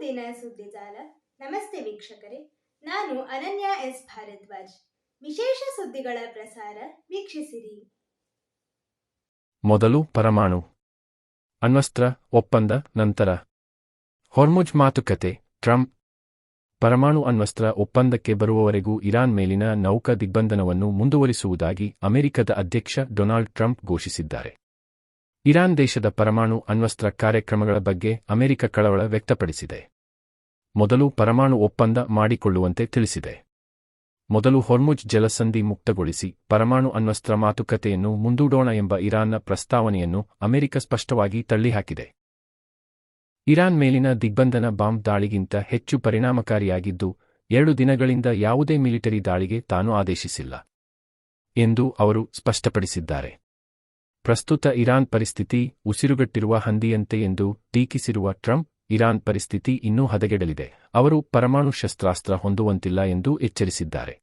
ದೈನಂದಿನ ಸುದ್ದಿಜಾಲ. ನಮಸ್ತೆ ವೀಕ್ಷಕರೇ, ನಾನು ಅನನ್ಯ ಎಸ್ ಭಾರದ್ವಾಜ್. ವಿಶೇಷ ಸುದ್ದಿಗಳ ಪ್ರಸಾರ ವೀಕ್ಷಿಸಿರಿ. ಮೊದಲು ಪರಮಾಣು ಅಣ್ವಸ್ತ್ರ ಒಪ್ಪಂದ, ನಂತರ ಹೊರ್ಮುಜ್ ಮಾತುಕತೆ. ಟ್ರಂಪ್ ಪರಮಾಣು ಅಣ್ವಸ್ತ್ರ ಒಪ್ಪಂದಕ್ಕೆ ಬರುವವರೆಗೂ ಇರಾನ್ ಮೇಲಿನ ನೌಕಾ ದಿಗ್ಬಂಧನವನ್ನು ಮುಂದುವರಿಸುವುದಾಗಿ ಅಮೆರಿಕದ ಅಧ್ಯಕ್ಷ ಡೊನಾಲ್ಡ್ ಟ್ರಂಪ್ ಘೋಷಿಸಿದ್ದಾರೆ. ಇರಾನ್ ದೇಶದ ಪರಮಾಣು ಅಣ್ವಸ್ತ್ರ ಕಾರ್ಯಕ್ರಮಗಳ ಬಗ್ಗೆ ಅಮೆರಿಕ ಕಳವಳ ವ್ಯಕ್ತಪಡಿಸಿದೆ. ಮೊದಲು ಪರಮಾಣು ಒಪ್ಪಂದ ಮಾಡಿಕೊಳ್ಳುವಂತೆ ತಿಳಿಸಿದೆ. ಮೊದಲು ಹೊರ್ಮುಜ್ ಜಲಸಂಧಿ ಮುಕ್ತಗೊಳಿಸಿ ಪರಮಾಣು ಅಣ್ವಸ್ತ್ರ ಮಾತುಕತೆಯನ್ನು ಮುಂದೂಡೋಣ ಎಂಬ ಇರಾನ್ನ ಪ್ರಸ್ತಾವನೆಯನ್ನು ಅಮೆರಿಕ ಸ್ಪಷ್ಟವಾಗಿ ತಳ್ಳಿಹಾಕಿದೆ. ಇರಾನ್ ಮೇಲಿನ ದಿಗ್ಬಂಧನ ಬಾಂಬ್ ದಾಳಿಗಿಂತ ಹೆಚ್ಚು ಪರಿಣಾಮಕಾರಿಯಾಗಿದ್ದು, 2 ದಿನಗಳಿಂದ ಯಾವುದೇ ಮಿಲಿಟರಿ ದಾಳಿಗೆ ತಾನು ಆದೇಶಿಸಿಲ್ಲ ಎಂದು ಅವರು ಸ್ಪಷ್ಟಪಡಿಸಿದ್ದಾರೆ. ಪ್ರಸ್ತುತ ಇರಾನ್ ಪರಿಸ್ಥಿತಿ ಉಸಿರುಗಟ್ಟಿರುವ ಹಂದಿಯಂತೆ ಎಂದು ಟೀಕಿಸಿರುವ ಟ್ರಂಪ್, ಇರಾನ್ ಪರಿಸ್ಥಿತಿ ಇನ್ನೂ ಹದಗೆಡಲಿದೆ, ಅವರು ಪರಮಾಣು ಶಸ್ತ್ರಾಸ್ತ್ರ ಹೊಂದುವಂತಿಲ್ಲ ಎಂದು ಎಚ್ಚರಿಸಿದ್ದಾರೆ.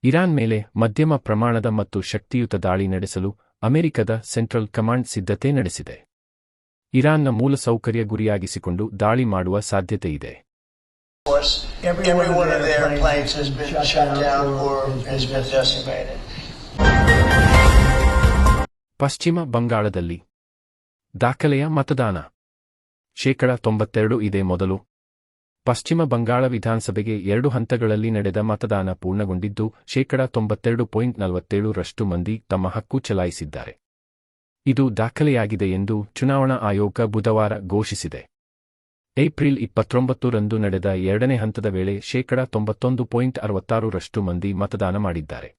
ಇರಾನ್ ಮೇಲೆ ಮಧ್ಯಮ ಪ್ರಮಾಣದ ಮತ್ತು ಶಕ್ತಿಯುತ ದಾಳಿ ನಡೆಸಲು ಅಮೆರಿಕದ ಸೆಂಟ್ರಲ್ ಕಮಾಂಡ್ ಸಿದ್ಧತೆ ನಡೆಸಿದೆ. ಇರಾನ್ನ ಮೂಲಸೌಕರ್ಯ ಗುರಿಯಾಗಿಸಿಕೊಂಡು ದಾಳಿ ಮಾಡುವ ಸಾಧ್ಯತೆಯಿದೆ. ಪಶ್ಚಿಮ ಬಂಗಾಳದಲ್ಲಿ ದಾಖಲೆಯ ಮತದಾನ. 92% ಇದೇ ಮೊದಲು. ಪಶ್ಚಿಮ ಬಂಗಾಳ ವಿಧಾನಸಭೆಗೆ 2 ಹಂತಗಳಲ್ಲಿ ನಡೆದ ಮತದಾನ ಪೂರ್ಣಗೊಂಡಿದ್ದು, 92.47% ಮಂದಿ ತಮ್ಮ ಹಕ್ಕು ಚಲಾಯಿಸಿದ್ದಾರೆ. ಇದು ದಾಖಲೆಯಾಗಿದೆ ಎಂದು ಚುನಾವಣಾ ಆಯೋಗ ಬುಧವಾರ ಘೋಷಿಸಿದೆ. ಏಪ್ರಿಲ್ 29ರಂದು ನಡೆದ 2ನೇ ಹಂತದ ವೇಳೆ 91.66% ಮಂದಿ ಮತದಾನ ಮಾಡಿದ್ದಾರೆ.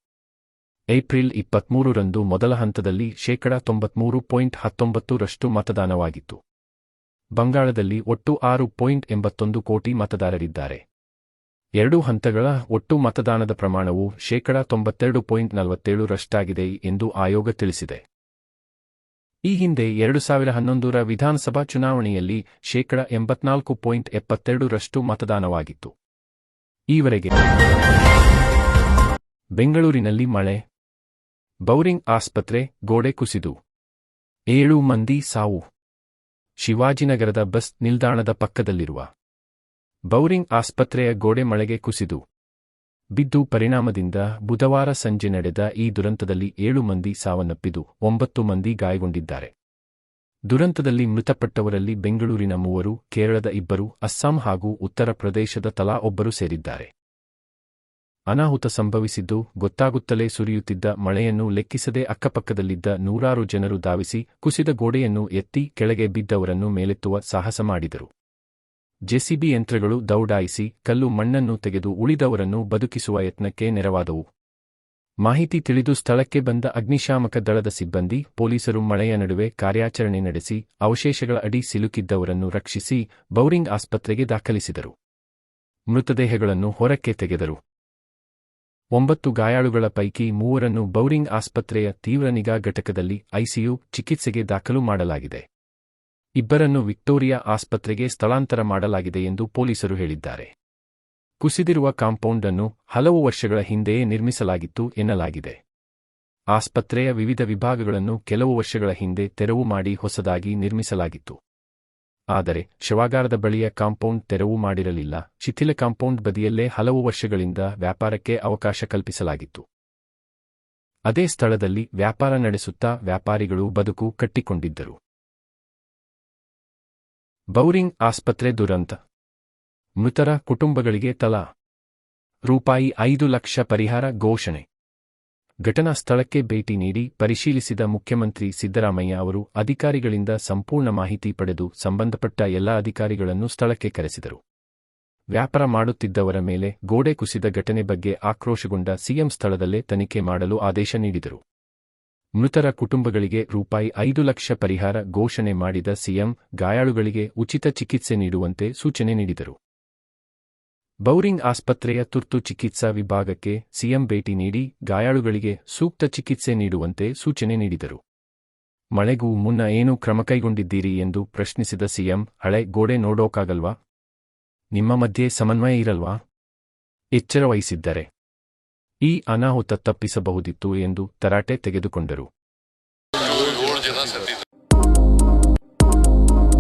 ಏಪ್ರಿಲ್ 23ರಂದು ಮೊದಲ ಹಂತದಲ್ಲಿ 93.19% ಮತದಾನವಾಗಿತ್ತು. ಬಂಗಾಳದಲ್ಲಿ ಒಟ್ಟು 6.81 ಕೋಟಿ ಮತದಾರರಿದ್ದಾರೆ. 2 ಹಂತಗಳ ಒಟ್ಟು ಮತದಾನದ ಪ್ರಮಾಣವು 92.47% ಎಂದು ಆಯೋಗ ತಿಳಿಸಿದೆ. ಈ ಹಿಂದೆ 2011ರ ವಿಧಾನಸಭಾ ಚುನಾವಣೆಯಲ್ಲಿ 84.72% ಮತದಾನವಾಗಿತ್ತು. ಈವರೆಗೆ ಬೆಂಗಳೂರಿನಲ್ಲಿ ಮಳೆ, ಬೌರಿಂಗ್ ಆಸ್ಪತ್ರೆ ಗೋಡೆ ಕುಸಿದು 7 ಮಂದಿ ಸಾವು. ಶಿವಾಜಿನಗರದ ಬಸ್ ನಿಲ್ದಾಣದ ಪಕ್ಕದಲ್ಲಿರುವ ಬೌರಿಂಗ್ ಆಸ್ಪತ್ರೆಯ ಗೋಡೆ ಮಳೆಗೆ ಕುಸಿದು ಬಿದ್ದು ಪರಿಣಾಮದಿಂದ ಬುಧವಾರ ಸಂಜೆ ನಡೆದ ಈ ದುರಂತದಲ್ಲಿ 7 ಮಂದಿ ಸಾವನ್ನಪ್ಪಿದ್ದು 9 ಮಂದಿ ಗಾಯಗೊಂಡಿದ್ದಾರೆ. ದುರಂತದಲ್ಲಿ ಮೃತಪಟ್ಟವರಲ್ಲಿ ಬೆಂಗಳೂರಿನ 3, ಕೇರಳದ 2, ಅಸ್ಸಾಂ ಹಾಗೂ ಉತ್ತರ ಪ್ರದೇಶದ ತಲಾ 1 ಸೇರಿದ್ದಾರೆ. ಅನಾಹುತ ಸಂಭವಿಸಿದ್ದು ಗೊತ್ತಾಗುತ್ತಲೇ ಸುರಿಯುತ್ತಿದ್ದ ಮಳೆಯನ್ನು ಲೆಕ್ಕಿಸದೆ ಅಕ್ಕಪಕ್ಕದಲ್ಲಿದ್ದ ನೂರಾರು ಜನರು ಧಾವಿಸಿ ಕುಸಿದ ಗೋಡೆಯನ್ನು ಎತ್ತಿ ಕೆಳಗೆ ಬಿದ್ದವರನ್ನು ಮೇಲೆತ್ತುವ ಸಾಹಸ ಮಾಡಿದರು. ಜೆಸಿಬಿ ಯಂತ್ರಗಳು ದೌಡಾಯಿಸಿ ಕಲ್ಲು ಮಣ್ಣನ್ನು ತೆಗೆದು ಉಳಿದವರನ್ನು ಬದುಕಿಸುವ ಯತ್ನಕ್ಕೆ ನೆರವಾದವು. ಮಾಹಿತಿ ತಿಳಿದು ಸ್ಥಳಕ್ಕೆ ಬಂದ ಅಗ್ನಿಶಾಮಕ ದಳದ ಸಿಬ್ಬಂದಿ, ಪೊಲೀಸರು ಮಳೆಯ ನಡುವೆ ಕಾರ್ಯಾಚರಣೆ ನಡೆಸಿ ಅವಶೇಷಗಳ ಅಡಿ ಸಿಲುಕಿದ್ದವರನ್ನು ರಕ್ಷಿಸಿ ಬೌರಿಂಗ್ ಆಸ್ಪತ್ರೆಗೆ ದಾಖಲಿಸಿದರು. ಮೃತದೇಹಗಳನ್ನು ಹೊರಕ್ಕೆ ತೆಗೆದರು. 9 ಗಾಯಾಳುಗಳ ಪೈಕಿ 3ರನ್ನು ಬೌರಿಂಗ್ ಆಸ್ಪತ್ರೆಯ ತೀವ್ರ ನಿಗಾ ಘಟಕದಲ್ಲಿ ಐಸಿಯು ಚಿಕಿತ್ಸೆಗೆ ದಾಖಲು ಮಾಡಲಾಗಿದೆ. 2ರನ್ನು ವಿಕ್ಟೋರಿಯಾ ಆಸ್ಪತ್ರೆಗೆ ಸ್ಥಳಾಂತರ ಮಾಡಲಾಗಿದೆ ಎಂದು ಪೊಲೀಸರು ಹೇಳಿದ್ದಾರೆ. ಕುಸಿದಿರುವ ಕಾಂಪೌಂಡ್ ಅನ್ನು ಹಲವು ವರ್ಷಗಳ ಹಿಂದೆಯೇ ನಿರ್ಮಿಸಲಾಗಿತ್ತು ಎನ್ನಲಾಗಿದೆ. ಆಸ್ಪತ್ರೆಯ ವಿವಿಧ ವಿಭಾಗಗಳನ್ನು ಕೆಲವು ವರ್ಷಗಳ ಹಿಂದೆ ತೆರವು ಮಾಡಿ ಹೊಸದಾಗಿ ನಿರ್ಮಿಸಲಾಗಿತ್ತು. ಆದರೆ ಶವಾಗಾರದ ಬಳಿಯ ಕಾಂಪೌಂಡ್ ತೆರವು ಮಾಡಿರಲಿಲ್ಲ. ಶಿಥಿಲ ಕಾಂಪೌಂಡ್ ಬದಿಯಲ್ಲೇ ಹಲವು ವರ್ಷಗಳಿಂದ ವ್ಯಾಪಾರಕ್ಕೆ ಅವಕಾಶ ಕಲ್ಪಿಸಲಾಗಿತ್ತು. ಅದೇ ಸ್ಥಳದಲ್ಲಿ ವ್ಯಾಪಾರ ನಡೆಸುತ್ತಾ ವ್ಯಾಪಾರಿಗಳು ಬದುಕು ಕಟ್ಟಿಕೊಂಡಿದ್ದರು. ಬೌರಿಂಗ್ ಆಸ್ಪತ್ರೆ ದುರಂತ. ಮೃತರ ಕುಟುಂಬಗಳಿಗೆ ತಲಾ ₹5 ಲಕ್ಷ ಪರಿಹಾರ ಘೋಷಣೆ. ಘಟನಾ ಸ್ಥಳಕ್ಕೆ ಭೇಟಿ ನೀಡಿ ಪರಿಶೀಲಿಸಿದ ಮುಖ್ಯಮಂತ್ರಿ ಸಿದ್ದರಾಮಯ್ಯ ಅವರು ಅಧಿಕಾರಿಗಳಿಂದ ಸಂಪೂರ್ಣ ಮಾಹಿತಿ ಪಡೆದು ಸಂಬಂಧಪಟ್ಟ ಎಲ್ಲ ಅಧಿಕಾರಿಗಳನ್ನು ಸ್ಥಳಕ್ಕೆ ಕರೆಸಿದರು. ವ್ಯಾಪಾರ ಮಾಡುತ್ತಿದ್ದವರ ಮೇಲೆ ಗೋಡೆ ಕುಸಿದ ಘಟನೆ ಬಗ್ಗೆ ಆಕ್ರೋಶಗೊಂಡ ಸಿಎಂ ಸ್ಥಳದಲ್ಲೇ ತನಿಖೆ ಮಾಡಲು ಆದೇಶ ನೀಡಿದರು. ಮೃತರ ಕುಟುಂಬಗಳಿಗೆ ₹5 ಲಕ್ಷ ಪರಿಹಾರ ಘೋಷಣೆ ಮಾಡಿದ ಸಿಎಂ ಗಾಯಾಳುಗಳಿಗೆ ಉಚಿತ ಚಿಕಿತ್ಸೆ ನೀಡುವಂತೆ ಸೂಚನೆ ನೀಡಿದರು. ಬೌರಿಂಗ್ ಆಸ್ಪತ್ರೆಯ ತುರ್ತು ಚಿಕಿತ್ಸಾ ವಿಭಾಗಕ್ಕೆ ಸಿಎಂ ಭೇಟಿ ನೀಡಿ ಗಾಯಾಳುಗಳಿಗೆ ಸೂಕ್ತ ಚಿಕಿತ್ಸೆ ನೀಡುವಂತೆ ಸೂಚನೆ ನೀಡಿದರು. ಮಳೆಗೂ ಮುನ್ನ ಏನು ಕ್ರಮ ಕೈಗೊಂಡಿದ್ದೀರಿ ಎಂದು ಪ್ರಶ್ನಿಸಿದ ಸಿಎಂ, ಹಳೆ ಗೋಡೆ ನೋಡೋಕಾಗಲ್ವಾ? ನಿಮ್ಮ ಮಧ್ಯೆ ಸಮನ್ವಯ ಇರಲ್ವಾ? ಎಚ್ಚರ ವಹಿಸಿದ್ದರೆ ಈ ಅನಾಹುತ ತಪ್ಪಿಸಬಹುದಿತ್ತು ಎಂದು ತರಾಟೆ ತೆಗೆದುಕೊಂಡರು. 7 ಜನ